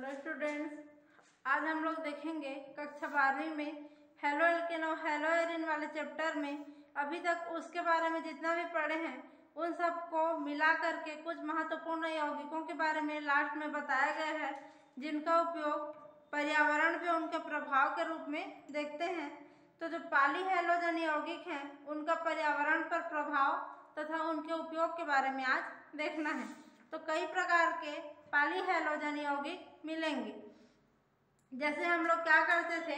Hello students, आज हम लोग देखेंगे कक्षा 12वीं में हेलो एल्केन और हेलो एरिन वाले चैप्टर में अभी तक उसके बारे में जितना भी पढ़े हैं उन सबको मिला करके कुछ महत्वपूर्ण यौगिकों के बारे में लास्ट में बताया गया है, जिनका उपयोग पर्यावरण पे उनके प्रभाव के रूप में देखते हैं। तो जो पॉलीहेलोजन यौगिक हैं उनका पर्यावरण पर प्रभाव तथा उनके उपयोग के बारे में आज देखना है। तो कई प्रकार के पॉलीहेलोजन यौगिक मिलेंगे। जैसे हम लोग क्या करते थे,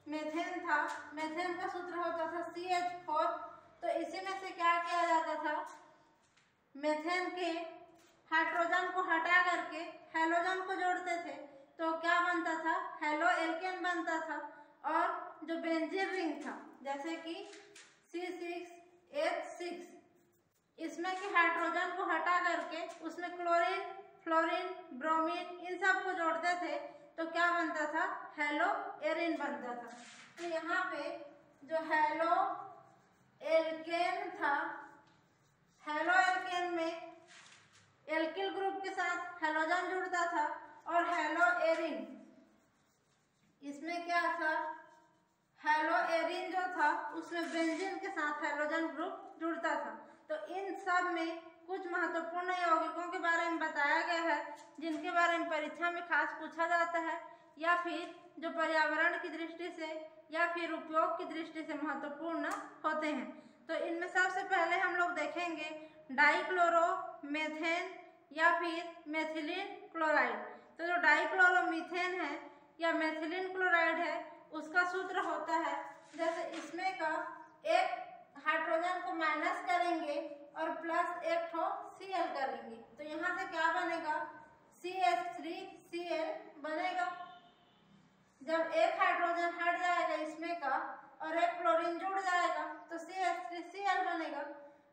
मेथेन था, मेथेन का सूत्र होता था CH4। तो इसी में से क्या किया जाता था, मेथेन के हाइड्रोजन को हटा करके हेलोजन को जोड़ते थे तो क्या बनता था, हेलो एल्केन बनता था। और जो बेंजीन रिंग था जैसे कि C6H6, इसमें के हाइड्रोजन को हटा करके उसमें क्लोरीन, फ्लोरीन, ब्रोमीन इन सब को जोड़ते थे तो क्या बनता था, हेलो एरिन बनता था। तो यहाँ पे जो हेलो एल्केन था, हेलो एल्केन में एल्किल ग्रुप के साथ हेलोजन जुड़ता था और हेलो एरिन इसमें क्या था, हेलो एरिन जो था उसमें बेंजीन के साथ हेलोजन ग्रुप जुड़ता था। तो इन सब में कुछ महत्वपूर्ण यौगिकों के बारे में बताया गया है, जिनके बारे में परीक्षा में खास पूछा जाता है या फिर जो पर्यावरण की दृष्टि से या फिर उपयोग की दृष्टि से महत्वपूर्ण होते हैं। तो इनमें सबसे पहले हम लोग देखेंगे डाइक्लोरोमेथेन या फिर मेथिलीन क्लोराइड। तो जो डाइक्लोरोमीथेन है या मेथिलीन क्लोराइड है उसका सूत्र होता है, जैसे इसमें का एक हाइड्रोजन को माइनस करेंगे और प्लस एक ठो Cl करेंगे तो यहाँ से क्या बनेगा, CH3Cl बनेगा। जब एक हाइड्रोजन हट जाएगा इसमें का और एक क्लोरीन जुड़ जाएगा तो CH3Cl बनेगा।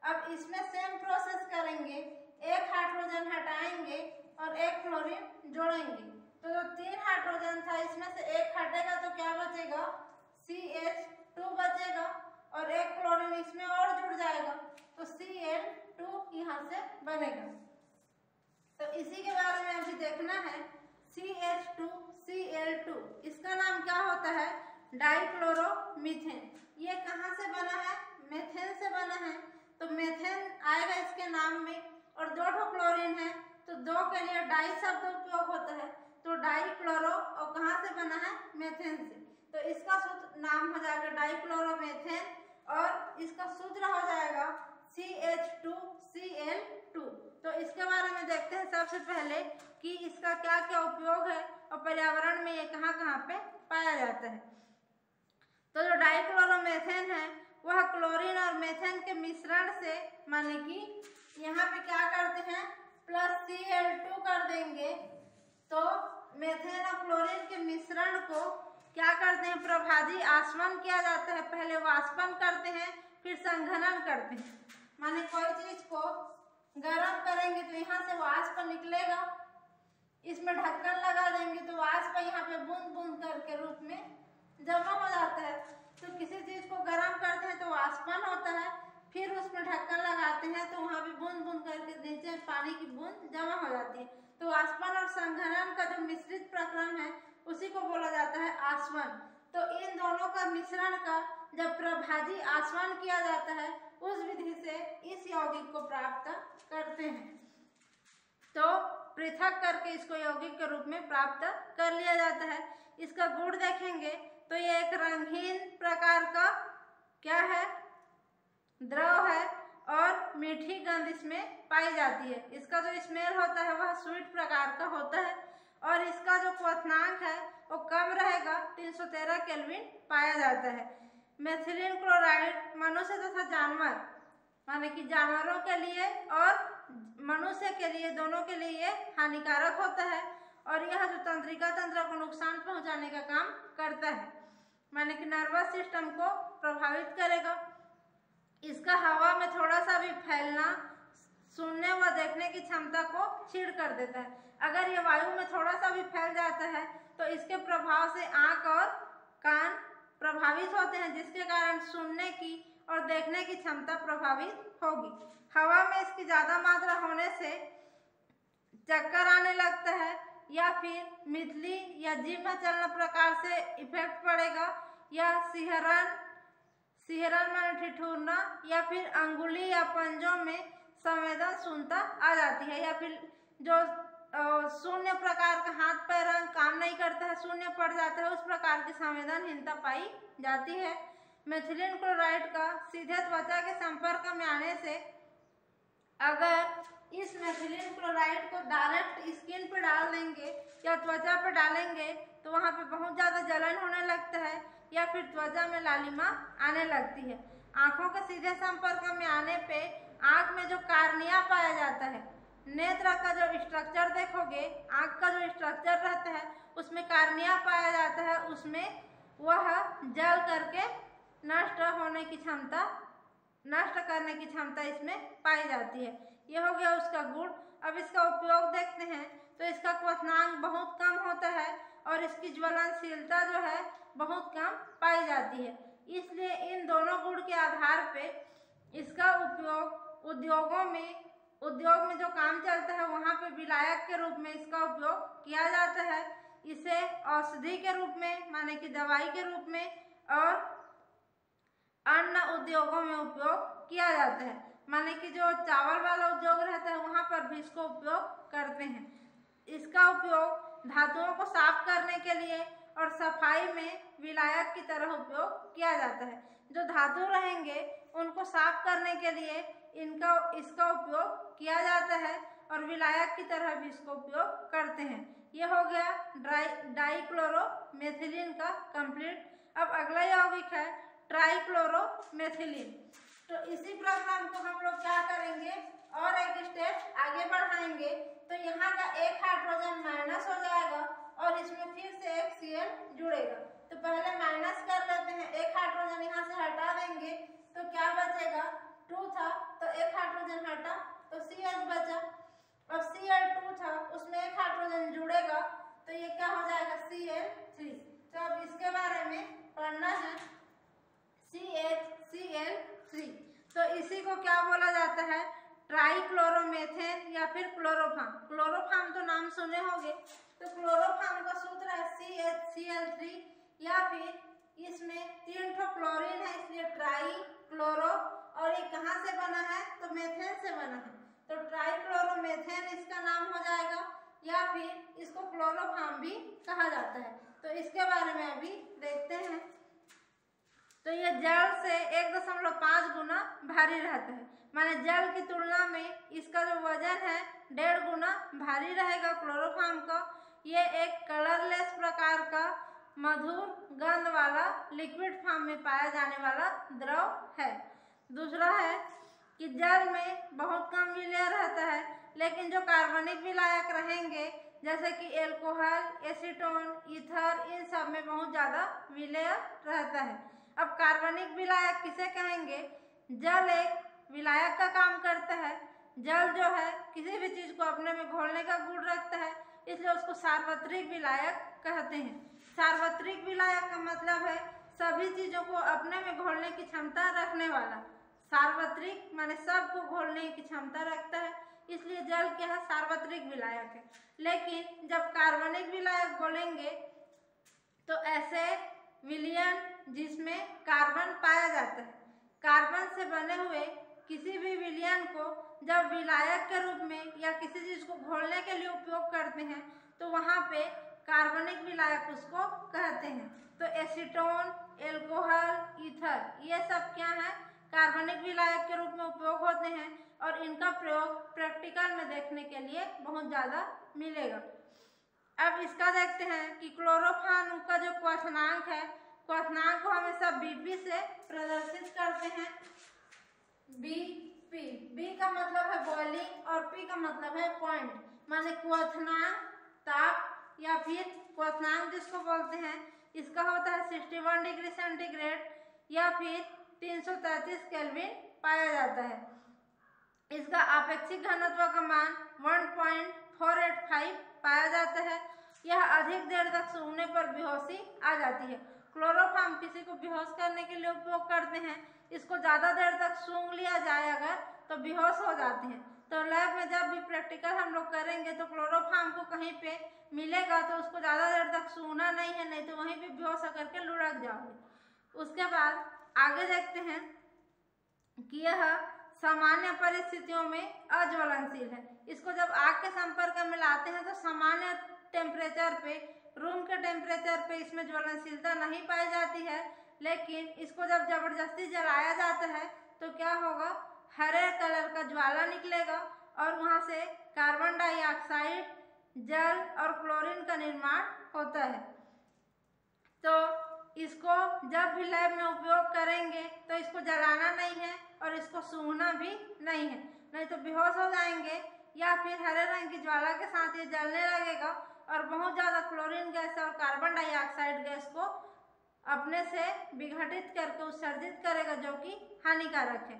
अब इसमें सेम प्रोसेस करेंगे, एक हाइड्रोजन हटाएंगे और एक क्लोरीन जोड़ेंगे तो जो 3 हाइड्रोजन था इसमें से एक हटेगा तो क्या बचेगा, CH2 बचेगा और एक क्लोरीन इसमें और जुड़ जाएगा तो Cl2 यहाँ से बनेगा। तो इसी के बारे में अभी देखना है, CH2Cl2 इसका नाम क्या होता है, डाइक्लोरोमीथेन। ये कहाँ से बना है, मेथेन से बना है। तो मेथेन आएगा इसके नाम में और 2 ठो क्लोरीन है तो 2 के लिए डाई शब्द उपयोग होता है तो डाइक्लोरो और कहाँ से बना है, मेथेन से। तो इसका सूत्र नाम हो जाएगा डाइक्लोरोमेथेन और इसका सूत्र हो जाएगा CH2Cl2। तो इसके बारे में देखते हैं सबसे पहले कि इसका क्या क्या उपयोग है और पर्यावरण में ये कहाँ कहाँ पे पाया जाता है। तो जो डाइक्लोरोमेथेन है वह क्लोरीन और मेथेन के मिश्रण से, माने कि यहाँ पे क्या करते हैं प्लस Cl2 कर देंगे तो मेथेन और क्लोरीन के मिश्रण को क्या करते हैं, प्रभाजी आसवन किया जाता है। पहले वाष्पन करते हैं फिर संघनन करते हैं, माने कोई चीज को गर्म करेंगे तो यहाँ से वाष्प निकलेगा, इसमें ढक्कन लगा देंगे तो वाष्प यहाँ पे बूंद बूंद करके रूप में जमा हो जाता है। तो किसी चीज को गर्म करते हैं तो वाष्पन होता है, फिर उसमें ढक्कन लगाते हैं तो वहाँ भी बूंद बूंद करके नीचे पानी की बूंद जमा हो जाती है। तो वाष्पन और संघनन का जो मिश्रित प्रक्रम है उसी को बोला जाता है आसवन। तो इन दोनों का मिश्रण का जब प्रभाजी आसवन किया जाता है उस विधि से इस यौगिक को प्राप्त करते हैं। तो पृथक करके इसको यौगिक के रूप में प्राप्त कर लिया जाता है। इसका गुण देखेंगे तो ये एक रंगहीन प्रकार का क्या है, द्रव है और मीठी गंध इसमें पाई जाती है। इसका जो स्मेल होता है वह स्वीट प्रकार का होता है और इसका जो क्वथनांक है वो कम रहेगा, 313 केल्विन पाया जाता है। मेथिलीन क्लोराइड मनुष्य तथा जानवर, माने कि जानवरों के लिए और मनुष्य के लिए दोनों के लिए हानिकारक होता है और यह जो तंत्रिका तंत्र को नुकसान पहुंचाने का काम करता है, माने कि नर्वस सिस्टम को प्रभावित करेगा। इसका हवा में थोड़ा सा भी फैलना सुनने व देखने की क्षमता को क्षीण कर देता है। अगर ये वायु में थोड़ा सा भी फैल जाता है तो इसके प्रभाव से आंख और कान प्रभावित होते हैं, जिसके कारण सुनने की और देखने की क्षमता प्रभावित होगी। हवा में इसकी ज्यादा मात्रा होने से चक्कर आने लगता है, या फिर मितली या जीभ में चलने प्रकार से इफेक्ट पड़ेगा, या सिहरन माने ठिठुरना, या फिर अंगुली या पंजों में संवेदन शून्यता आ जाती है, या फिर जो शून्य प्रकार का हाथ पैर अंग काम नहीं करता है, शून्य पड़ जाता है, उस प्रकार की संवेदनहीनता पाई जाती है। मेथिलीन क्लोराइड का सीधे त्वचा के संपर्क में आने से अगर इस मेथिलीन क्लोराइड को डायरेक्ट स्किन पर डाल देंगे या त्वचा पर डालेंगे तो वहाँ पे बहुत ज़्यादा जलन होने लगता है, या फिर त्वचा में लालिमा आने लगती है। आँखों के सीधे संपर्क में आने पे आँख में जो कार्निया पाया जाता है, नेत्र का जो स्ट्रक्चर देखोगे, आँख का जो स्ट्रक्चर रहता है उसमें कार्निया पाया जाता है, उसमें वह जल करके नष्ट करने की क्षमता इसमें पाई जाती है। यह हो गया उसका गुण। अब इसका उपयोग देखते हैं तो इसका क्वथनांक बहुत कम होता है और इसकी ज्वलनशीलता जो है बहुत कम पाई जाती है। इसलिए इन दोनों गुण के आधार पे इसका उपयोग उद्योग में जो काम चलता है वहाँ पे विलायक के रूप में इसका उपयोग किया जाता है। इसे औषधि के रूप में माने कि दवाई के रूप में और अन्य उद्योगों में उपयोग किया जाता है। माने कि जो चावल वाला उद्योग रहता है वहाँ पर भी इसको उपयोग करते हैं। इसका उपयोग धातुओं को साफ करने के लिए और सफाई में विलायक की तरह उपयोग किया जाता है। जो धातु रहेंगे उनको साफ करने के लिए इसका उपयोग किया जाता है और विलायक की तरह भी इसको उपयोग करते हैं। ये हो गया डाइक्लोरोमेथिलीन का कंप्लीट। अब अगला यौगिक है ट्राइक्लोरोमेथिलीन। तो इसी प्रोग्राम को हम लोग क्या करेंगे और एक स्टेप आगे बढ़ाएंगे। तो यहाँ का एक हाइड्रोजन माइनस हो जाएगा और इसमें फिर से एक Cl जुड़ेगा। तो पहले माइनस कर लेते हैं, एक हाइड्रोजन यहाँ से हटा देंगे तो क्या बचेगा, 2 था तो एक हाइड्रोजन हटा तो CH बचा। अब Cl2 था उसमें एक हाइड्रोजन जुड़ेगा तो ये क्या हो जाएगा Cl3। तो अब इसके बारे में पढ़ना है CH-Cl3। तो इसी को क्या बोला जाता है, ट्राइक्लोरोमेथेन या फिर क्लोरोफार्म। क्लोरोफार्म तो नाम सुने होंगे। तो क्लोरोफार्म का सूत्र है CH-Cl3 या फिर इसमें 3 क्लोरीन है इसलिए ट्राई क्लोरो, और ये कहाँ से बना है तो मेथेन से बना है तो ट्राइक्लोरोमेथेन इसका नाम हो जाएगा, या फिर इसको क्लोरोफार्म भी कहा जाता है। तो इसके बारे में अभी देखते हैं। तो ये जल से 1.5 गुना भारी रहता है, माने जल की तुलना में इसका जो वजन है 1.5 गुना भारी रहेगा क्लोरोफार्म का। ये एक कलरलेस प्रकार का मधुर गंध वाला लिक्विड फॉर्म में पाया जाने वाला द्रव है। दूसरा है कि जल में बहुत कम विलय रहता है, लेकिन जो कार्बनिक विलायक रहेंगे जैसे कि एल्कोहल, एसीटोन, ईथर, इन सब में बहुत ज़्यादा विलय रहता है। अब कार्बनिक विलायक किसे कहेंगे, जल एक विलायक का काम करता है। जल जो है किसी भी चीज़ को अपने में घोलने का गुण रखता है, इसलिए उसको सार्वत्रिक विलायक कहते हैं। सार्वत्रिक विलायक का मतलब है सभी चीज़ों को अपने में घोलने की क्षमता रखने वाला। सार्वत्रिक माने सब को घोलने की क्षमता रखता है, इसलिए जल क्या है, सार्वत्रिक विलायक है। लेकिन जब कार्बनिक विलायक बोलेंगे तो ऐसे विलयन जिसमें कार्बन पाया जाता है, कार्बन से बने हुए किसी भी विलयन को जब विलायक के रूप में या किसी चीज़ को घोलने के लिए उपयोग करते हैं तो वहाँ पे कार्बनिक विलायक उसको कहते हैं। तो एसीटोन, एल्कोहल, ईथर ये सब क्या है, कार्बनिक विलायक के रूप में उपयोग होते हैं और इनका प्रयोग प्रैक्टिकल में देखने के लिए बहुत ज़्यादा मिलेगा। अब इसका देखते हैं कि क्लोरोफॉर्म का जो क्वथनांक है, क्वथनांक को हमेशा BP से प्रदर्शित करते हैं। B का मतलब है बॉइलिंग और P का मतलब है पॉइंट, माने क्वथनांक, ताप या फिर क्वथनांक जिसको बोलते हैं, इसका होता है 61 डिग्री सेंटीग्रेड या फिर 333 केल्विन पाया जाता है। इसका आपेक्षिक घनत्व का मान 1.485 पाया जाता है। यह अधिक देर तक सूंघने पर बेहोशी आ जाती है। क्लोरोफॉर्म किसी को बेहोश करने के लिए उपयोग करते हैं। इसको ज़्यादा देर तक सूंघ लिया जाए अगर तो बेहोश हो जाते हैं। तो लैब में जब भी प्रैक्टिकल हम लोग करेंगे तो क्लोरोफॉर्म को कहीं पे मिलेगा तो उसको ज़्यादा देर तक सूना नहीं है, नहीं तो वहीं पे बेहोश होकर के लुढ़क जाओगे। उसके बाद आगे देखते हैं कि यह सामान्य परिस्थितियों में अज्वलनशील है। इसको जब आग के संपर्क में लाते हैं तो सामान्य टेम्परेचर पे, रूम के टेम्परेचर पे इसमें ज्वलनशीलता नहीं पाई जाती है, लेकिन इसको जब जबरदस्ती जलाया जाता है तो क्या होगा, हरे कलर का ज्वाला निकलेगा और वहाँ से कार्बन डाइऑक्साइड, जल और क्लोरीन का निर्माण होता है। तो इसको जब भी लैब में उपयोग करेंगे तो इसको जलाना नहीं है और इसको सूंघना भी नहीं है, नहीं तो बेहोश हो जाएंगे या फिर हरे रंग की ज्वाला के साथ ये जलने लगेगा और बहुत ज़्यादा क्लोरीन गैस और कार्बन डाइऑक्साइड गैस को अपने से विघटित करके उत्सर्जित करेगा, जो कि हानिकारक है।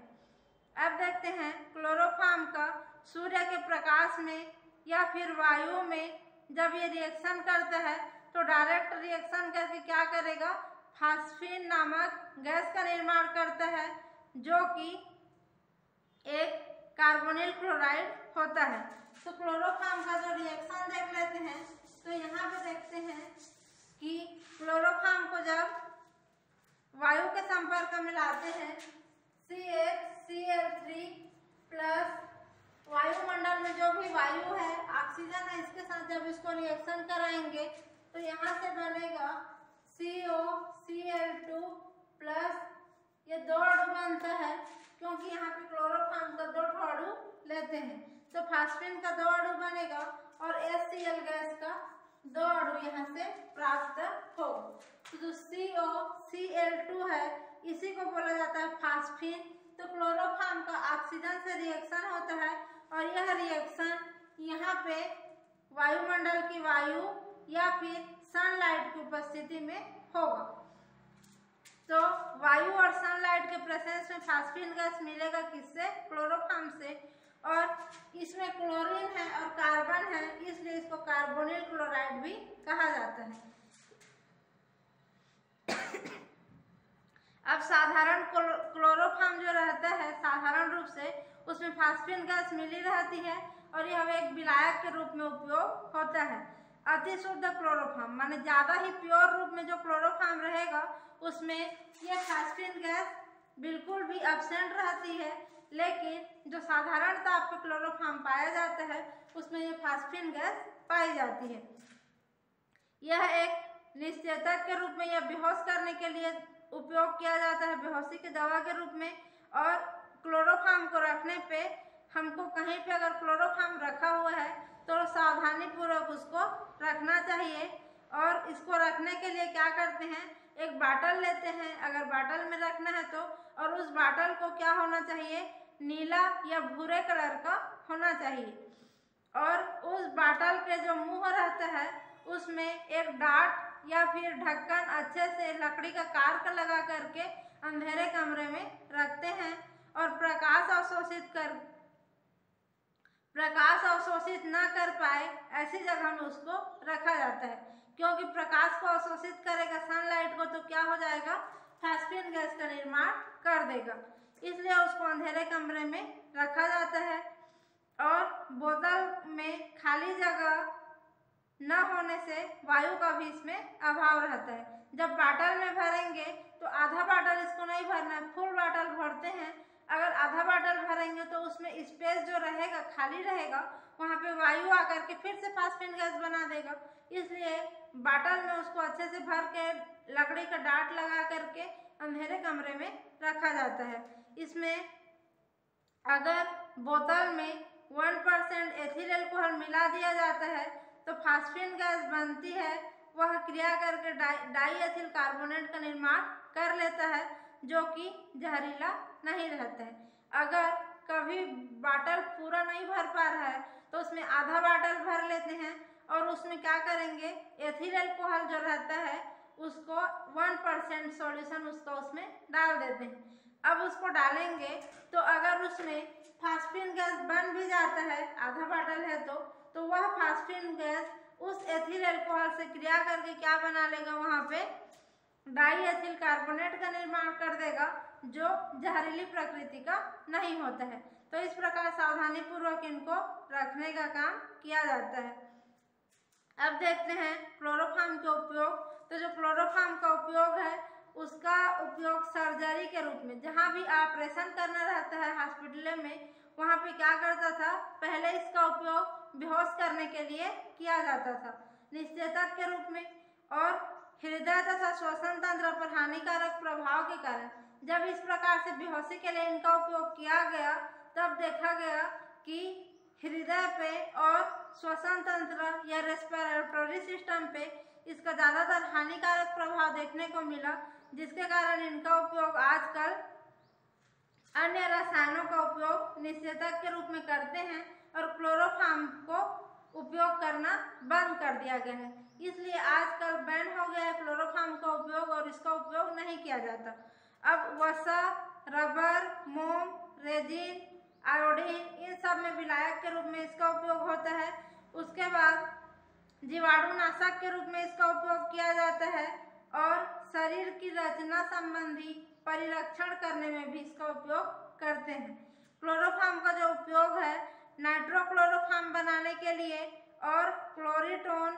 अब देखते हैं क्लोरोफॉर्म का सूर्य के प्रकाश में या फिर वायु में जब ये रिएक्शन करता है तो डायरेक्ट रिएक्शन करके क्या करेगा, फास्फीन नामक गैस का निर्माण करता है, जो कि एक कार्बोनिल क्लोराइड होता है। तो क्लोरोफॉर्म का जो रिएक्शन देख लेते हैं तो यहाँ पे देखते हैं कि क्लोरोफॉर्म को जब वायु के संपर्क में लाते हैं CH3Cl3 प्लस वायुमंडल में जो भी वायु है, ऑक्सीजन है, इसके साथ जब इसको रिएक्शन कराएंगे तो यहाँ से बनेगा COCl2 प्लस, ये 2 अणु बनता है क्योंकि यहाँ पे क्लोरोफॉर्म का 2 अणु लेते हैं तो फास्फीन का 2 अणु बनेगा और HCl गैस का 2 अणु यहाँ से प्राप्त होगा। तो जो COCl2 है इसी को बोला जाता है फास्फीन। तो क्लोरोफॉर्म का ऑक्सीजन से रिएक्शन होता है और यह रिएक्शन यहाँ पे वायुमंडल की वायु या फिर सनलाइट की उपस्थिति में होगा। तो वायु और सनलाइट के प्रेजेंस में फास्फीन गैस मिलेगा किससे, क्लोरोफॉर्म से, और इसमें क्लोरीन है और कार्बन है, इसलिए इसको कार्बोनिल क्लोराइड भी कहा जाता है। अब साधारण क्लोरोफॉर्म जो रहता है साधारण रूप से उसमें फास्फीन गैस मिली रहती है और यह एक विलायक के रूप में उपयोग होता है। अति शुद्ध क्लोरोफॉर्म माने ज़्यादा ही प्योर रूप में जो क्लोरोफॉर्म रहेगा उसमें यह फास्फीन गैस बिल्कुल भी एब्सेंट रहती है, लेकिन जो साधारण ताप पे क्लोरोफॉर्म पाया जाता है उसमें ये फास्फीन गैस पाई जाती है। यह एक निश्चेतक के रूप में या बेहोश करने के लिए उपयोग किया जाता है, बेहोशी की दवा के रूप में। और क्लोरोफॉर्म को रखने पे हमको कहीं पे अगर क्लोरोफॉर्म रखा हुआ है तो सावधानी पूर्वक उसको रखना चाहिए। और इसको रखने के लिए क्या करते हैं, एक बाटल लेते हैं, अगर बाटल में रखना है तो, और उस बाटल को क्या होना चाहिए, नीला या भूरे कलर का होना चाहिए। और उस बाटल के जो मुंह रहता है उसमें एक डाट या फिर ढक्कन अच्छे से लकड़ी का कार्क लगा करके अंधेरे कमरे में रखते हैं और प्रकाश अवशोषित न कर पाए ऐसी जगह में उसको रखा जाता है, क्योंकि प्रकाश को अवशोषित करेगा सनलाइट को तो क्या हो जाएगा, फास्फीन गैस का निर्माण कर देगा, इसलिए उसको अंधेरे कमरे में रखा जाता है। और बोतल में खाली जगह न होने से वायु का भी इसमें अभाव रहता है। जब बाटल में भरेंगे तो आधा बाटल इसको नहीं भरना है, फुल बाटल भरते हैं। अगर आधा बाटल भरेंगे तो उसमें स्पेस जो रहेगा खाली रहेगा, वहाँ पे वायु आकर के फिर से फास्फीन गैस बना देगा, इसलिए बाटल में उसको अच्छे से भर के लकड़ी का डाट लगा करके अंधेरे कमरे में रखा जाता है। इसमें अगर बोतल में 1% एथिल अल्कोहल मिला दिया जाता है तो फास्फीन गैस बनती है, वह क्रिया करके डाई एथिल कार्बोनेट का निर्माण कर लेता है, जो कि जहरीला नहीं रहता है। अगर कभी बाटल पूरा नहीं भर पा रहा है तो उसमें आधा बाटल भर लेते हैं और उसमें क्या करेंगे, एथिल अल्कोहल जो रहता है उसको 1% सॉल्यूशन उसका उसमें डाल देते हैं। अब उसको डालेंगे तो अगर उसमें फास्फीन गैस बन भी जाता है, आधा बाटल है तो वह फास्फीन गैस उस एथिल अल्कोहल से क्रिया करके क्या बना लेगा, वहाँ पे डाई एथिल कार्बोनेट का निर्माण कर देगा, जो जहरीली प्रकृति का नहीं होता है। तो इस प्रकार सावधानी पूर्वक इनको रखने का काम किया जाता है। अब देखते हैं क्लोरोफॉर्म के उपयोग। तो जो क्लोरोफॉर्म का उपयोग है उसका उपयोग सर्जरी के रूप में, जहाँ भी ऑपरेशन करना रहता है हॉस्पिटल में, वहाँ पे क्या करता था, पहले इसका उपयोग बेहोश करने के लिए किया जाता था निश्चेतक के रूप में, और हृदय तथा श्वसन तंत्र पर हानिकारक प्रभाव के कारण जब इस प्रकार से बेहोशी के लिए इनका उपयोग किया गया, तब देखा गया कि हृदय पे और श्वसन तंत्र या रेस्पिरेटरी सिस्टम पे इसका ज़्यादातर हानिकारक प्रभाव देखने को मिला, जिसके कारण इनका उपयोग आजकल अन्य रसायनों का उपयोग निषेधक के रूप में करते हैं और क्लोरोफॉर्म को उपयोग करना बंद कर दिया गया है। इसलिए आजकल बैन हो गया है क्लोरोफॉर्म का उपयोग और इसका उपयोग नहीं किया जाता। अब वसा, रबर, मोम, रेजिन, आयोडीन, इन सब में विलायक के रूप में इसका उपयोग होता है। उसके बाद जीवाणुनाशक के रूप में इसका उपयोग किया जाता है और शरीर की रचना संबंधी परिरक्षण करने में भी इसका उपयोग करते हैं। क्लोरोफॉर्म का जो उपयोग है नाइट्रोक्लोरोफॉर्म बनाने के लिए और क्लोरीटोन,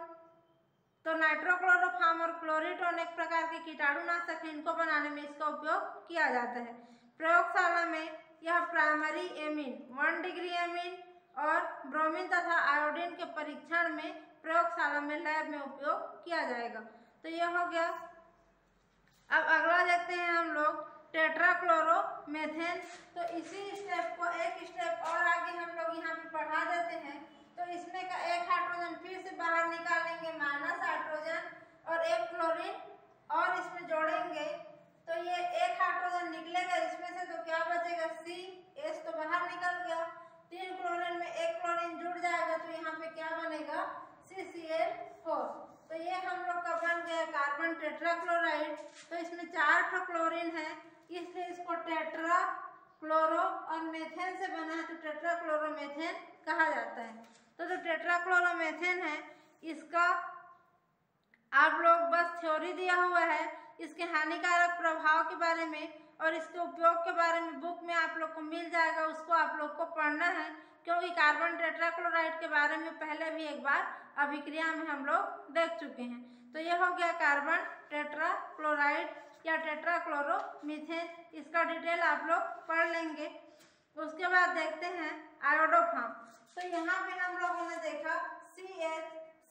तो नाइट्रोक्लोरोफॉर्म और क्लोरीटोन एक प्रकार के कीटाणुनाशक हैं, इनको बनाने में इसका उपयोग किया जाता है। प्रयोगशाला में यह प्राइमरी एमीन, 1 डिग्री एमीन और ब्रोमीन तथा आयोडीन के परीक्षण में प्रयोगशाला में लैब में उपयोग किया जाएगा। तो यह हो गया। अब अगला देखते हैं हम लोग टेट्राक्लोरोमेथेन। तो इसी स्टेप को एक स्टेप और आगे हम लोग यहाँ पे बढ़ा देते हैं। तो इसमें का एक हाइड्रोजन फिर से बाहर निकालेंगे, माइनस हाइड्रोजन, और एक क्लोरीन और इसमें जोड़ेंगे, तो ये एक हाइड्रोजन निकलेगा इसमें से, तो क्या बचेगा, CH तो बाहर निकल गया, 3 क्लोरीन में एक क्लोरीन जुड़ जाएगा, तो यहाँ पे क्या बनेगा, CCl4। तो ये हम लोग का बन गया कार्बन टेट्राक्लोराइड। तो इसमें 4 क्लोरीन है, इसलिए इसको टेट्रा क्लोरो और मेथेन से बना है, तो टेट्राक्लोरोमेथेन कहा जाता है। तो जो टेट्राक्लोरोमेथेन है इसका आप लोग बस थ्योरी दिया हुआ है, इसके हानिकारक प्रभाव के बारे में और इसके उपयोग के बारे में बुक में आप लोग को मिल जाएगा, उसको आप लोग को पढ़ना है, क्योंकि कार्बन टेट्राक्लोराइड के बारे में पहले भी एक बार अभिक्रिया में हम लोग देख चुके हैं। तो यह हो गया कार्बन टेट्राक्लोराइड या टेट्राक्लोरोमीथेन, इसका डिटेल आप लोग पढ़ लेंगे। उसके बाद देखते हैं आयोडोफॉर्म। तो यहाँ पे हम लोगों ने देखा CH,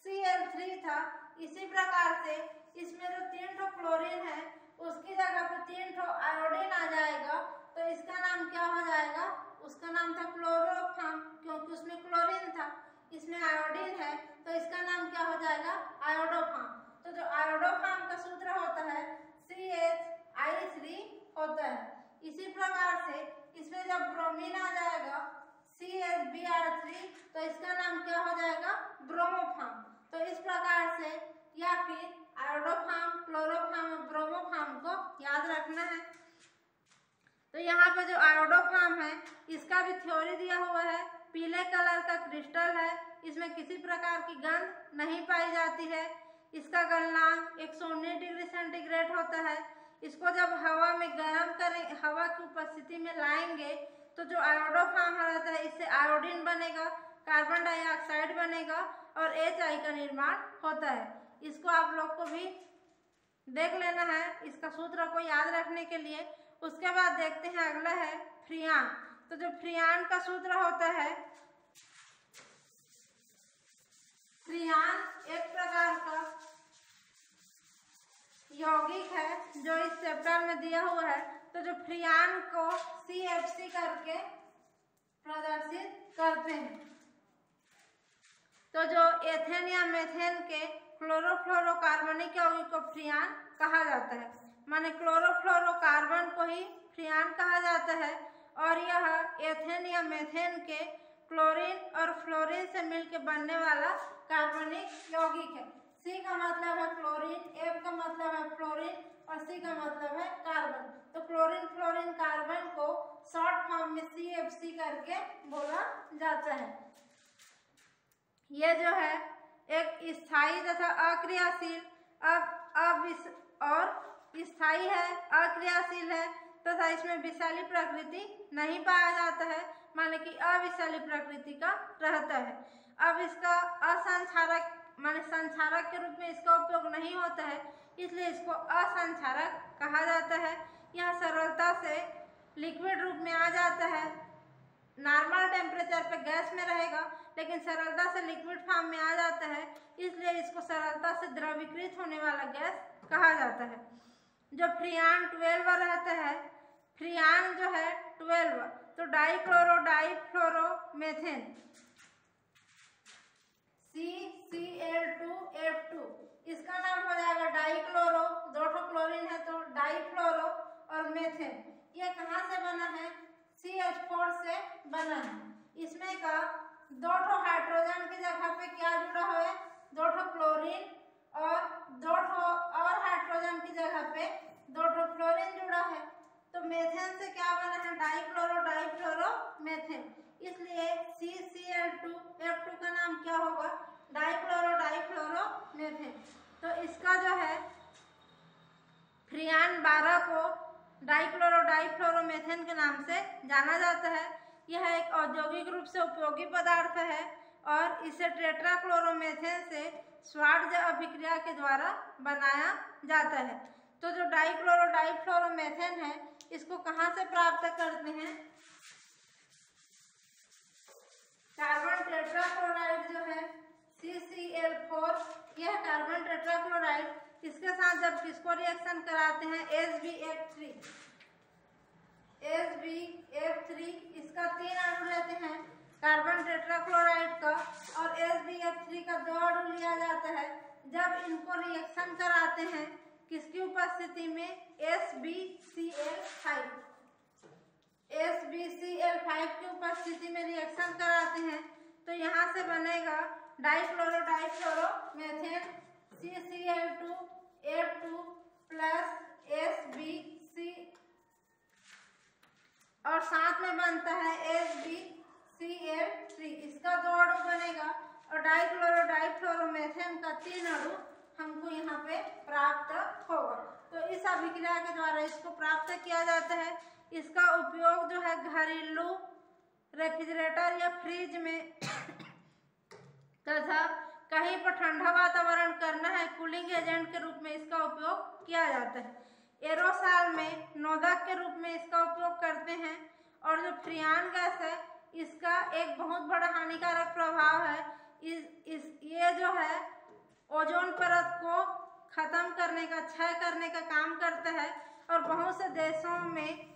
Cl3 था, इसी प्रकार से इसमें जो 3 क्लोरीन है उसकी जगह पे 3 आयोडीन आ जाएगा, तो इसका नाम क्या हो जाएगा, उसका नाम था क्लोरोफॉर्म, क्योंकि उसमें क्लोरीन था, इसमें आयोडीन है, तो इसका नाम क्या हो जाएगा, आयोडोफॉर्म। तो जो आयोडोफॉर्म का सूत्र होता है CHI3 होता है। इसी प्रकार से इसमें जब ब्रोमीन आ जाएगा CHBr3, तो इसका नाम क्या हो जाएगा, ब्रोमोफॉर्म। तो इस प्रकार से या फिर आयोडोफॉर्म, क्लोरोफॉर्म, ब्रोमोफॉर्म को याद रखना है। तो यहाँ पे जो आयोडोफॉर्म है इसका भी थ्योरी दिया हुआ है, पीले कलर का क्रिस्टल है, इसमें किसी प्रकार की गंध नहीं पाई जाती है, इसका गलनांक 119 डिग्री सेंटीग्रेड होता है। इसको जब हवा में गर्म करें, हवा की उपस्थिति में लाएंगे, तो जो आयोडोफॉर्म रहता है इससे आयोडीन बनेगा, कार्बन डाइऑक्साइड बनेगा और HI का निर्माण होता है। इसको आप लोग को भी देख लेना है, इसका सूत्र को याद रखने के लिए। उसके बाद देखते हैं अगला है फ्रियान। तो जो फ्रियान का सूत्र होता है, फ्रियान एक प्रकार का यौगिक है जो इस चैप्टर में दिया हुआ है। तो जो फ्रियान को CFC करके प्रदर्शित करते हैं। तो जो एथेन या मेथेन के क्लोरोफ्लोरोकार्बनिक यौगिक को फ्रियान कहा जाता है, माने क्लोरोफ्लोरोकार्बन को ही फ्रियान कहा जाता है, और यह एथेन या मेथेन के क्लोरीन और फ्लोरीन से मिलकर बनने वाला कार्बनिक यौगिक है। C का मतलब है क्लोरीन, F का मतलब है फ्लोरीन और C का मतलब है कार्बन। तो क्लोरीन फ्लोरीन कार्बन को शॉर्ट फॉर्म में CFC करके बोला जाता है। ये जो है एक स्थायी तथा अक्रियाशील और स्थायी है, अक्रियाशील है तथा इसमें विषैली प्रकृति नहीं पाया जाता है। माने कि अविषैली प्रकृति का रहता है। अब इसका असंक्षारक माने संक्षारक के रूप में इसका उपयोग नहीं होता है, इसलिए इसको असंक्षारक कहा जाता है। यह सरलता से लिक्विड रूप में आ जाता है, नॉर्मल टेम्परेचर पे गैस में रहेगा लेकिन सरलता से लिक्विड फॉर्म में आ जाता है, इसलिए इसको सरलता से द्रवीकृत होने वाला गैस कहा जाता है। जो फ्रीऑन 12 रहता है, फ्रीऑन जो है 12, तो डाइक्लोरो डाइफ्लोरोमेथेन CCl2F2, इसका नाम हो जाएगा डाइक्लोरो, 2 क्लोरीन है तो डाइफ्लोरो, और मेथेन ये कहाँ से बना है, CH4 से बना है। इसमें का 2 हाइड्रोजन की जगह पे क्या जुड़ा हुआ है, 2 क्लोरीन, और 2 और हाइड्रोजन की जगह पे 2 फ्लोरीन जुड़ा है। तो मेथेन से क्या बना है, डाइक्लोरो डाइफ्लोरोमेथेन, इसलिए CCl2F2 का नाम क्या होगा, डाइक्लोरो डाइफ्लोरोमेथेन। तो इसका जो है फ्रीऑन 12 को डाइक्लोरो डाइफ्लोरोमेथेन के नाम से जाना जाता है। यह एक औद्योगिक रूप से उपयोगी पदार्थ है और इसे टेट्राक्लोरोमेथेन से श्वार्ट्ज अभिक्रिया के द्वारा बनाया जाता है। तो जो डाइक्लोरो डाइफ्लोरोमेथेन है इसको कहाँ से प्राप्त करते हैं, कार्बन टेट्राक्लोराइड जो है CCl4, यह कार्बन टेट्राक्लोराइड इसके साथ जब किसको रिएक्शन कराते हैं, SbF3, इसका 3 अणु लेते हैं कार्बन टेट्राक्लोराइड का, और SbF3 का 2 अणु लिया जाता है। जब इनको रिएक्शन कराते हैं किसकी उपस्थिति में, SbCl5 की उपस्थिति में रिएक्शन कराते हैं, तो यहाँ से बनेगा डाइक्लोरो डाइफ्लोरोमेथेन CCl2F2 प्लस SbC, और साथ में बनता है SbCl3, इसका 2 अणु बनेगा, और डाइक्लोरो डाइफ्लोरोमेथेन का 3 अणु हमको यहाँ पे प्राप्त होगा। तो इस अभिक्रिया के द्वारा इसको प्राप्त किया जाता है। इसका उपयोग जो है घरेलू रेफ्रिजरेटर या फ्रिज में तथा कहीं पर ठंडा वातावरण करना है, कूलिंग एजेंट के रूप में इसका उपयोग किया जाता है। एरोसॉल में नोदक के रूप में इसका उपयोग करते हैं। और जो फ्रीऑन गैस है इसका एक बहुत बड़ा हानिकारक प्रभाव है, ये जो है ओजोन परत को खत्म करने का, क्षय करने का काम करता है, और बहुत से देशों में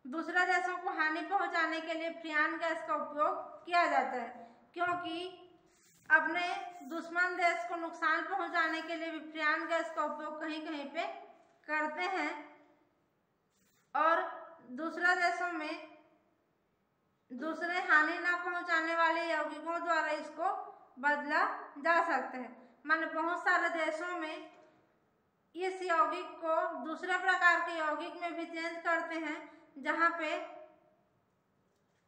दूसरे देशों को हानि पहुंचाने के लिए फ्रीऑन गैस का उपयोग किया जाता है, क्योंकि अपने दुश्मन देश को नुकसान पहुंचाने के लिए भी फ्रीऑन गैस का उपयोग कहीं कहीं पे करते हैं, और दूसरे देशों में दूसरे हानि ना पहुंचाने वाले यौगिकों द्वारा इसको बदला जा सकता है। माने बहुत सारे देशों में इस यौगिक को दूसरे प्रकार के यौगिक में भी चेंज करते हैं, जहाँ पे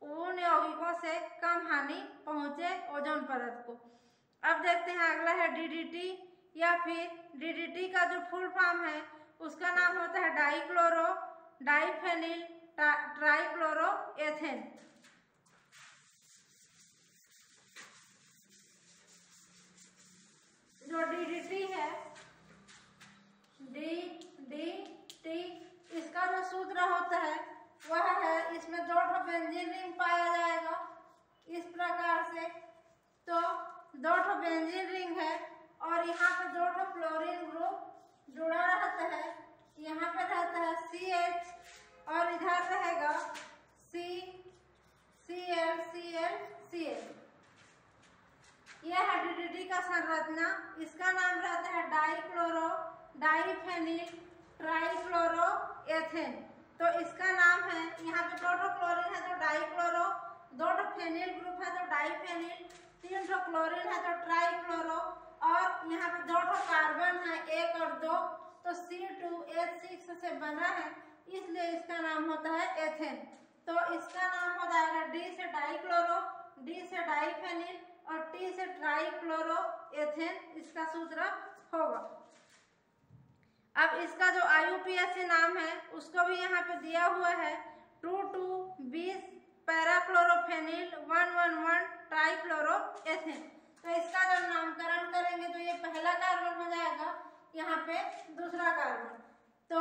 उन यौगिकों से कम हानि पहुंचे ओजोन परत को। अब देखते हैं अगला है DDT, या फिर DDT का जो फुल फॉर्म है उसका नाम होता है डाइक्लोरो डाइफेनिल ट्राइक्लोरोएथेन। जो DDT है, DDT, इसका जो सूत्र होता है वह है, इसमें 2 बेंजीन रिंग पाया जाएगा इस प्रकार से। तो 2 बेंजीन रिंग है और यहाँ पे 2 फ्लोरीन ग्रुप जुड़ा रहता है। यहाँ पे रहता है CH और इधर रहेगा CCl। यह है DDT का संरचना। इसका नाम रहता है डाइक्लोरो डाइफेनिल ट्राइक्लोरोएथेन। तो इसका नाम है, यहाँ पे 2 क्लोरीन है तो डाइक्लोरो, 2 फेनिल ग्रुप है तो डाइफेनिल, 3 क्लोरीन है तो ट्राइक्लोरो, और यहाँ पे 2 कार्बन है 1 और 2, तो C2H6 से बना है, इसलिए इसका नाम होता है एथेन। तो इसका नाम हो जाएगा D से डाइक्लोरो, D से डाइफेनिल और T से ट्राइक्लोरोएथेन, इसका सूत्र होगा। अब इसका जो IUPAC नाम है उसको भी यहाँ पे दिया हुआ है 2,2,20 पैराक्लोरोफेनिल 111 ट्राइक्लोरोएथेन। तो इसका जब नामकरण करेंगे तो ये पहला कार्बन हो जाएगा, यहाँ पे दूसरा कार्बन। तो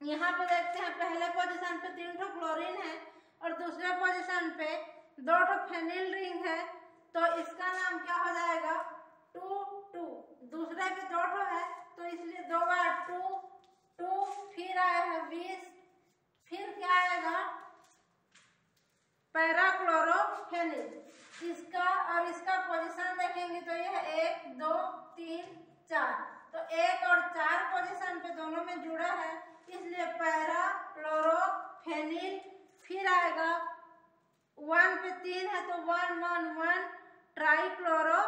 यहाँ पे देखते हैं पहले पोजीशन पे 3 ठो क्लोरीन है और दूसरे पोजीशन पे 2 ठो फेनिल रिंग है, तो इसका नाम क्या हो जाएगा 2,2। दूसरे पे 2 ठो है तो इसलिए 2 बार 2, 2 फिर आया है 20, फिर क्या आएगा पैराक्लोरोफेनिल। इसका और इसका पोजीशन देखेंगे तो यह 1, 2, 3, 4, तो 1 और 4 पोजीशन पे दोनों में जुड़ा है, इसलिए पैराक्लोरोफेनिल। फिर आएगा 1 पे 3 है तो 111 ट्राइक्लोरो,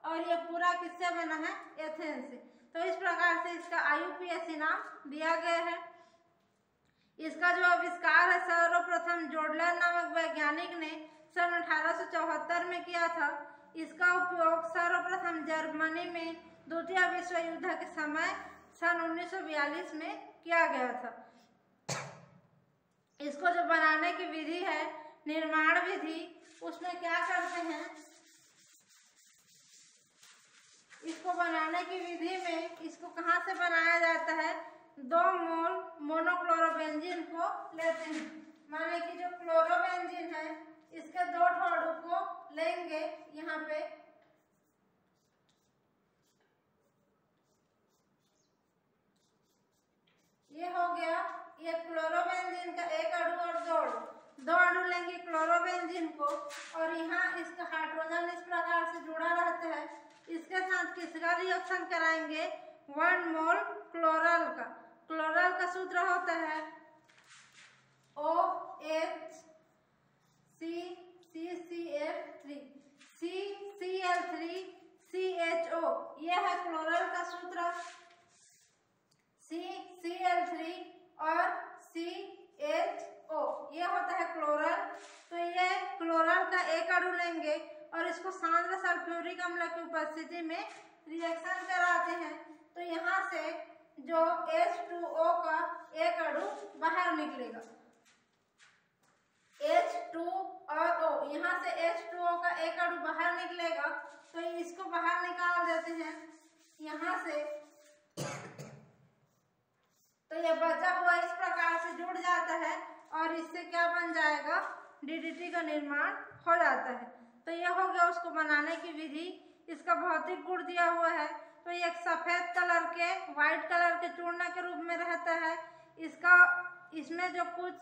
और ये पूरा किससे बना है एथेन से। तो इस प्रकार से इसका IUPAC नाम दिया गया है। इसका जो आविष्कार है सर्वप्रथम जोडलर नामक वैज्ञानिक ने सन 1874 में किया था। इसका उपयोग सर्वप्रथम जर्मनी में द्वितीय विश्व युद्ध के समय सन 1942 में किया गया था। इसको जो बनाने की विधि है, निर्माण विधि, उसमें क्या करते हैं, इसको बनाने की विधि में इसको कहाँ से बनाया जाता है, 2 मोल मोनोक्लोरोबेंजीन को लेते हैं। माने कि जो क्लोरोबेंजीन है इसके 2 अणु को लेंगे, यहाँ पे ये हो गया, ये क्लोरोबेंजीन का 1 अणु और 2 अणु लेंगे क्लोरोबेंजीन को, और यहाँ इसका हाइड्रोजन इस प्रकार से जुड़ा रहता है। इसके साथ किसका रिएक्शन कराएंगे, 1 मोल क्लोरल का। क्लोरल का सूत्र होता है OHCCCl3 CCl3CHO, यह है क्लोरल का सूत्र। CCl3 और CHO ये होता है क्लोरल। तो ये क्लोरल का 1 अणु लेंगे और इसको सांद्र सल्फ्यूरिक अम्ल की उपस्थिति में रिएक्शन कराते हैं, तो यहाँ से जो H2O का 1 अणु बाहर निकलेगा, H2 और O, यहाँ से H2O का 1 अणु बाहर निकलेगा, तो इसको बाहर निकाल देते हैं यहाँ से। तो ये बचा हुआ इस प्रकार से जुड़ जाता है और इससे क्या बन जाएगा, DDT का निर्माण हो जाता है। तो यह हो गया उसको बनाने की विधि। इसका भौतिक गुण दिया हुआ है, तो ये एक सफेद कलर के, व्हाइट कलर के चूर्ण के रूप में रहता है। इसमें जो कुछ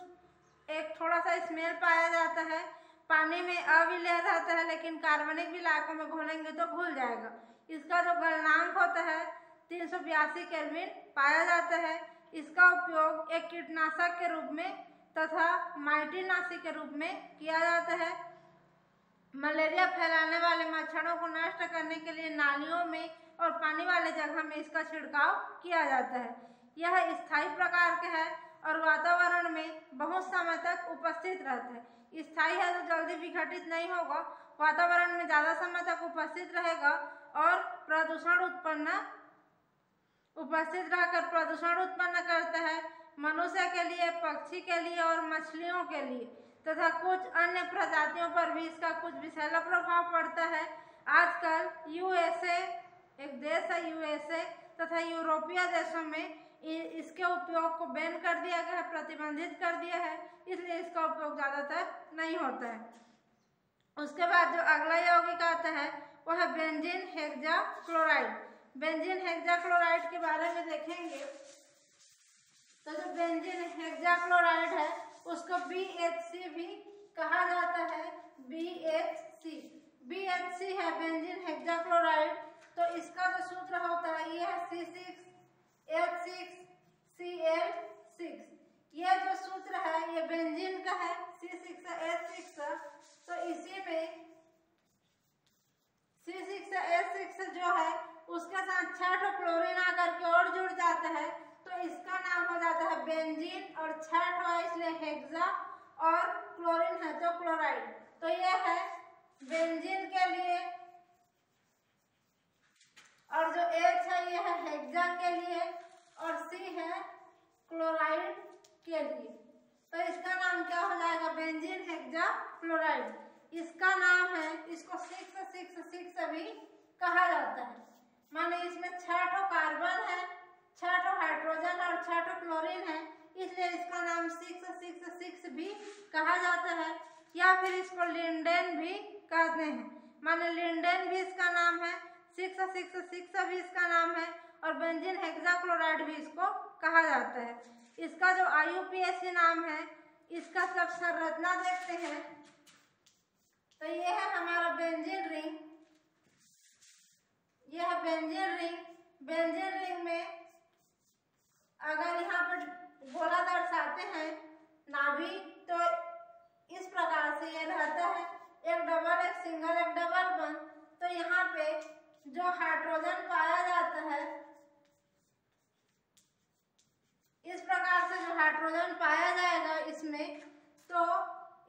एक थोड़ा सा स्मेल पाया जाता है, पानी में अविलेय रहता है, लेकिन कार्बनिक इलाकों में घोलेंगे तो घुल जाएगा। इसका जो गलनांक होता है 382 केल्विन पाया जाता है। इसका उपयोग एक कीटनाशक के रूप में तथा माइटोनाशी के रूप में किया जाता है। मलेरिया फैलाने वाले मच्छरों को नष्ट करने के लिए नालियों में और पानी वाले जगह में इसका छिड़काव किया जाता है। यह स्थायी प्रकार का है और वातावरण में बहुत समय तक उपस्थित रहता है। स्थायी है तो जल्दी विघटित नहीं होगा, वातावरण में ज़्यादा समय तक उपस्थित रहेगा और उपस्थित रहकर प्रदूषण उत्पन्न करता है, मनुष्य के लिए, पक्षी के लिए और मछलियों के लिए तथा कुछ अन्य प्रजातियों पर भी इसका कुछ विषैला प्रभाव पड़ता है। आजकल USA, एक देश है USA, तथा यूरोपीय देशों में इसके उपयोग को बैन कर दिया गया है, प्रतिबंधित कर दिया है, इसलिए इसका उपयोग ज़्यादातर नहीं होता है। उसके बाद जो अगला यौगिक आता है वो है बेंजीन हेक्साक्लोराइड। बेंजीन हेक्साक्लोराइड के बारे में देखेंगे तो जो बेंजीन हेक्साक्लोराइड है उसको BHC भी कहा जाता है। BHC है बेंजीन हेक्साक्लोराइड। तो इसका जो सूत्र होता है ये है C6H6Cl6। ये जो सूत्र है ये बेंजीन का है, C6H6। तो इसी में C6H6 जो है उसके साथ 6 क्लोरीन आकर के और जुड़ जाता है, तो इसका नाम हो जाता है बेंजीन, और 6 है इसलिए हेक्सा और क्लोरीन है तो क्लोराइड। तो ये है बेंजीन के लिए, और जो H है ये है हेक्सा के लिए और C है क्लोराइड के लिए। तो इसका नाम क्या हो जाएगा, बेंजीन हेक्साक्लोराइड। इसका नाम है, इसको 666 भी कहा जाता है। माने इसमें 6 कार्बन है, 6 हाइड्रोजन और 6 क्लोरीन है, इसलिए इसका नाम 666 भी कहा जाता है। या फिर इसको लिंडेन भी कहते हैं, माने लिंडेन भी इसका नाम है, 666 भी इसका नाम है और बेंजीन हेक्साक्लोराइड भी इसको कहा जाता है। इसका जो IUPAC नाम है, इसका सब संरचना देखते हैं तो ये है हमारा बेंजीन रिंग, यह है बेंजीन रिंग। बेंजीन रिंग में अगर यहाँ पर गोला दर्शाते हैं नाभि, तो इस प्रकार से ये रहता है, एक डबल एक सिंगल एक डबल बंद। तो यहाँ पे जो हाइड्रोजन पाया जाता है, इस प्रकार से जो हाइड्रोजन पाया जाएगा इसमें, तो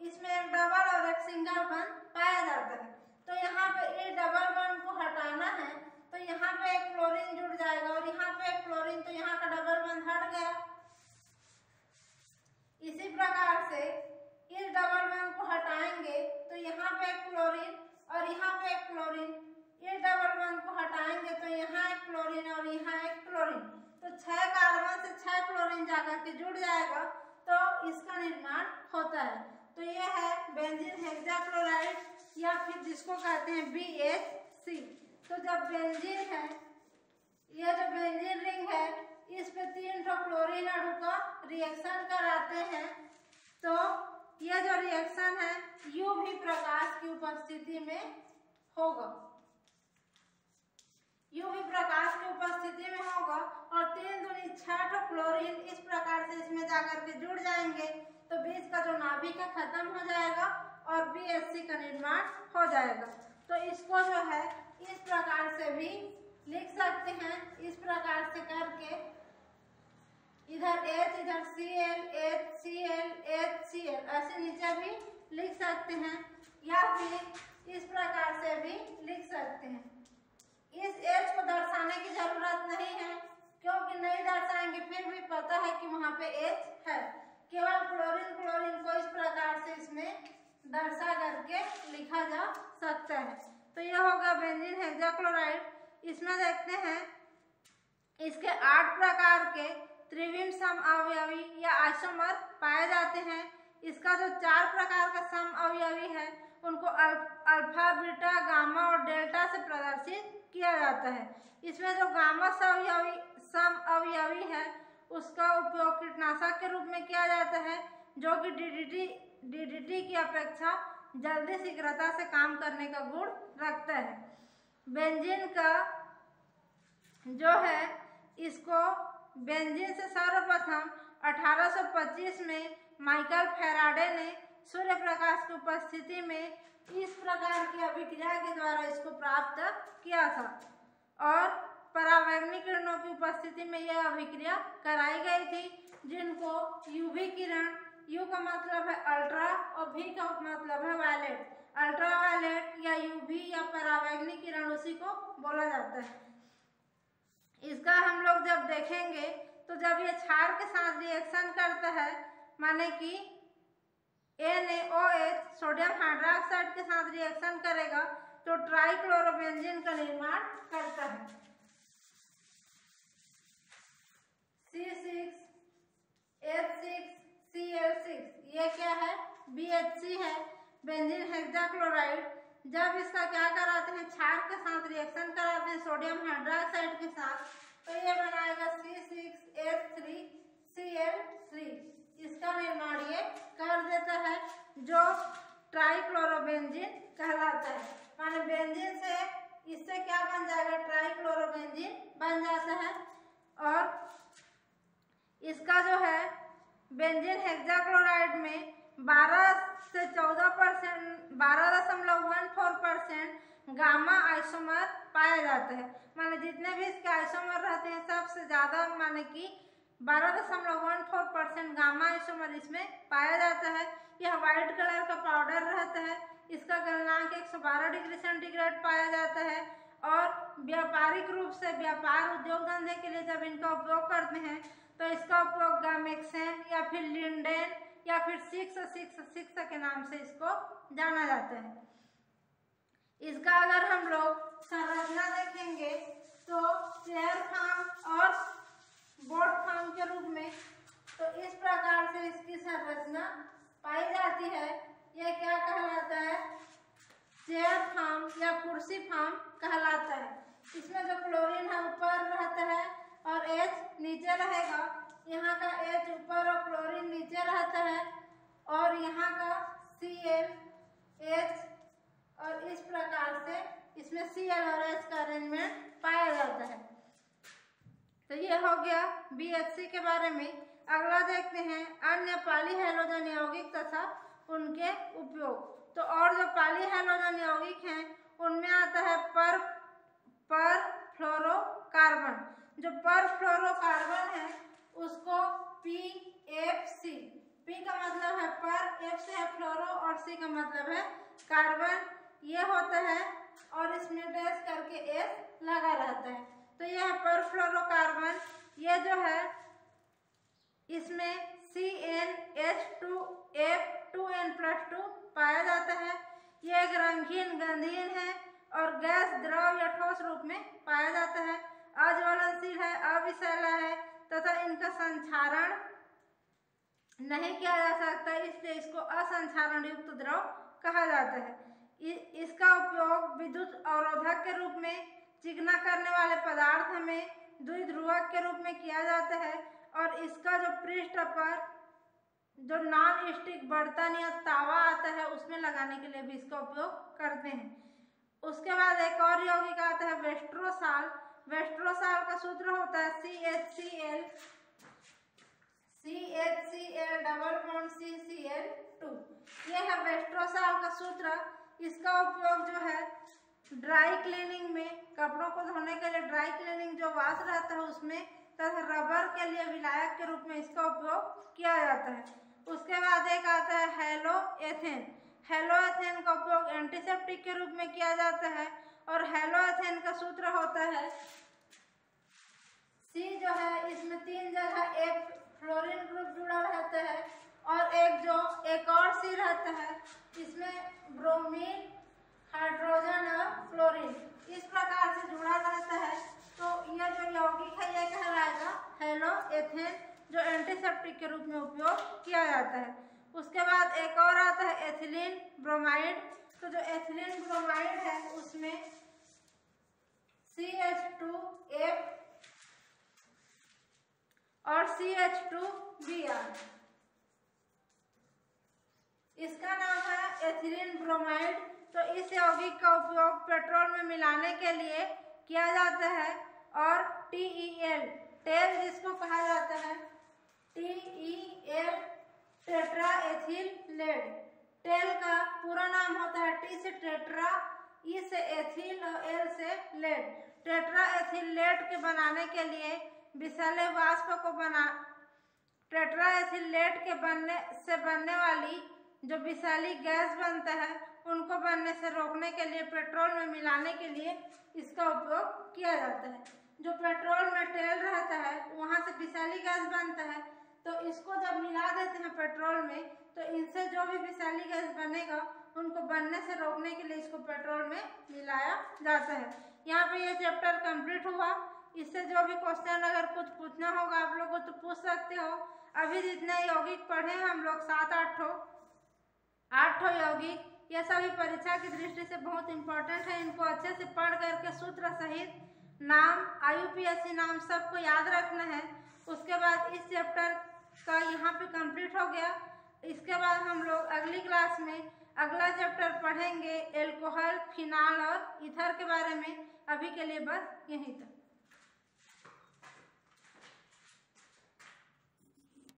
इसमें एक डबल और एक सिंगल बंद पाया जाता है। तो यहाँ पे इस डबल बंद को हटाना है, तो यहाँ पे एक क्लोरीन जुड़ जाएगा और यहाँ पे एक क्लोरीन, तो यहाँ का डबल बंद हट गया। इसी प्रकार से इस डबल बंद को हटाएंगे तो यहाँ पे एक क्लोरीन और यहाँ पे एक क्लोरीन, इस डबल बंद को हटाएंगे तो यहाँ एक क्लोरीन और यहाँ एक क्लोरीन, तो 6 कार्बन से 6 क्लोरीन जाकर के जुड़ जाएगा, तो इसका निर्माण होता है। तो ये है बेंजीन हेक्साक्लोराइड या फिर जिसको कहते हैं BHC। तो जब बेंजीन है, यह जो बेंजीन रिंग है, इस पे 3 क्लोरीन अणु का रिएक्शन कराते हैं, तो यह जो रिएक्शन है UV प्रकाश की उपस्थिति में होगा, UV प्रकाश की उपस्थिति में होगा और 3 दूनी 6 क्लोरीन इस प्रकार से इसमें जाकर के जुड़ जाएंगे, तो बीच का जो नाभिक है खत्म हो जाएगा और BHC का निर्माण हो जाएगा। तो इसको जो है इस प्रकार से भी लिख सकते हैं, इस प्रकार से करके इधर H इधर Cl HCl HCl ऐसे नीचे भी लिख सकते हैं, या फिर इस प्रकार से भी लिख सकते हैं। इस H को दर्शाने की जरूरत नहीं है, क्योंकि नहीं दर्शाएंगे फिर भी पता है कि वहाँ पे H है। केवल क्लोरीन क्लोरीन को इस प्रकार से इसमें दर्शा करके लिखा जा सकता है। तो यह होगा बेंजीन हेक्साक्लोराइड। इसमें देखते हैं इसके 8 प्रकार के त्रिविम समअवयवी या आइसोमर पाए जाते हैं। इसका जो 4 प्रकार का समअवयवी है उनको अल्फा बीटा गामा और डेल्टा से प्रदर्शित किया जाता है। इसमें जो गामा समअवयवी है उसका उपयोग कीटनाशक के रूप में किया जाता है, जो कि DDT की अपेक्षा जल्दी शीघ्रता से काम करने का गुण रखता है। बेंजीन का जो है, इसको बेंजीन से सर्वप्रथम 1825 में माइकल फैराडे ने सूर्य प्रकाश की उपस्थिति में इस प्रकार की अभिक्रिया के द्वारा इसको प्राप्त किया था और परावैंगनिक किरणों की उपस्थिति में यह अभिक्रिया कराई गई थी, जिनको UV किरण, U का मतलब है अल्ट्रा और V का मतलब है वायलेट, अल्ट्रावायलेट या UV या परावैंगनिक किरण उसी को बोला जाता है। इसका हम लोग जब देखेंगे तो जब ये क्षार के साथ रिएक्शन करता है, माने कि NaOH सोडियम हाइड्रोक्साइड के साथ रिएक्शन करेगा तो ट्राइक्लोरोबेंजीन का निर्माण करता है। C6H6Cl6 ये क्या है, BHC है, बेंजीन हेक्साक्लोराइड। जब इसका क्या कराते हैं, क्षार के साथ रिएक्शन कराते हैं सोडियम हाइड्रोक्साइड के साथ, तो ये बनाएगा C6H3Cl3। इसका निर्माण ये कर देता है, जो ट्राइक्लोरोबेंजीन कहलाता है। माने बेंजीन से इससे क्या बन जाएगा, ट्राइक्लोरोबेंजीन बन जाता है। और इसका जो है बेंजीन हेक्साक्लोराइड में 12 से 14% 12.14% गामा आइसोमर पाया जाता है। माने जितने भी इसके आइसोमर रहते हैं सबसे ज़्यादा माने कि 12.14% गामा आइसोमर इसमें पाया जाता है। यह व्हाइट कलर का पाउडर रहता है। इसका गलनांक 112 डिग्री सेंटीग्रेड पाया जाता है और व्यापारिक रूप से व्यापार उद्योग धंधे के लिए जब इनका उपयोग करते हैं तो इसका उपयोग गामेक्सेन या फिर लिंडेन या फिर 6 के नाम से इसको जाना जाता है। इसका अगर हम लोग संरचना देखेंगे तो चेयर फॉर्म और बोर्ड फॉर्म के रूप में, तो इस प्रकार से इसकी संरचना पाई जाती है। यह क्या कहलाता है? चेयर फॉर्म या कुर्सी फॉर्म कहलाता है। इसमें जो क्लोरीन है ऊपर रहता है और H नीचे रहेगा। यहाँ का H ऊपर और क्लोरीन नीचे रहता है और यहाँ का Cl H, और इस प्रकार से इसमें Cl और H का अरेंजमेंट पाया जाता है। तो ये हो गया BHC के बारे में। अगला देखते हैं अन्य पॉलीहैलोजन यौगिक तथा उनके उपयोग। तो और जो पॉलीहैलोजन यौगिक हैं उनमें आता है परफ्लोरोकार्बन। जो परफ्लोरोकार्बन है उसको PFC, P का मतलब है पर, F से है फ्लोरो और C का मतलब है कार्बन, ये होता है और इसमें डैश करके S लगा रहता है। तो यह परफ्लोरोकार्बन, ये जो है इसमें CnH2F2n+2 पाया जाता है। यह एक रंगीन गंधहीन है और गैस, द्रव या ठोस रूप में पाया जाता है। अज्वलनशील है, अविषैला है तथा इनका संक्षारण नहीं किया जा सकता, इसलिए इसको असंक्षारण युक्त द्रव कहा जाता है। इसका उपयोग विद्युत अवरोधक के रूप में, चिकना करने वाले पदार्थ में द्विध्रुवक के रूप में किया जाता है और इसका जो पृष्ठ पर जो नॉन स्टिक बर्तन या तावा आता है उसमें लगाने के लिए भी इसका उपयोग करते हैं। उसके बाद एक और यौगिक आता है वेस्ट्रोसाल। वेस्ट्रोसाल का सूत्र होता है CHCl+CCl2। यह है वेस्ट्रोसाल का सूत्र। इसका उपयोग जो है ड्राई क्लीनिंग में, कपड़ों को धोने के लिए ड्राई क्लीनिंग जो वाश रहता है उसमें, तथा रबर के लिए विलायक के रूप में इसका उपयोग किया जाता है। उसके बाद एक आता है हेलोएथेन। हेलोएथेन का उपयोग एंटीसेप्टिक के रूप में किया जाता है और हेलोएथेन का सूत्र होता है C जो है इसमें 3 जगह एक फ्लोरीन ग्रुप जुड़ा रहता है और एक और C रहता है, इसमें ब्रोमीन, हाइड्रोजन और फ्लोरीन इस प्रकार से जुड़ा रहता है। तो यह जो यौगिक है यह कहलाएगा हेलोएथेन, जो एंटीसेप्टिक के रूप में उपयोग किया जाता है। उसके बाद एक और आता है एथिलीन ब्रोमाइड। तो जो एथिलीन ब्रोमाइड है उसमें CH2F और CH2Br, इसका नाम है एथिलीन ब्रोमाइड। तो इस यौगिक का उपयोग पेट्रोल में मिलाने के लिए किया जाता है और TEL, टेल जिसको कहा जाता है, TEL टेट्राएथिल लेड। टेल का पूरा नाम होता है T से टेट्रा, E से एथिल और L से लेड। टेट्राएथिल लेड के बनाने के लिए विषैले वाष्प को टेट्राएथिल लेड के बनने वाली जो विषैली गैस बनता है उनको बनने से रोकने के लिए पेट्रोल में मिलाने के लिए इसका उपयोग किया जाता है। जो पेट्रोल में टेल रहता है वहाँ से विषैली गैस बनता है, तो इसको जब मिला देते हैं पेट्रोल में तो इनसे जो भी विषैली गैस बनेगा उनको बनने से रोकने के लिए इसको पेट्रोल में मिलाया जाता है। यहाँ पे ये चैप्टर कंप्लीट हुआ। इससे जो भी क्वेश्चन अगर कुछ पूछना होगा आप लोगों को तो पूछ सकते हो। अभी जितने यौगिक पढ़े हम लोग 8 यौगिक, ये सभी परीक्षा की दृष्टि से बहुत इंपॉर्टेंट है। इनको अच्छे से पढ़ करके सूत्र सहित नाम, IUPAC नाम सबको याद रखना है। उसके बाद इस चैप्टर का यहाँ पे कंप्लीट हो गया। इसके बाद हम लोग अगली क्लास में अगला चैप्टर पढ़ेंगे एल्कोहल, फिनाल और ईथर के बारे में। अभी के लिए बस यहीं तक।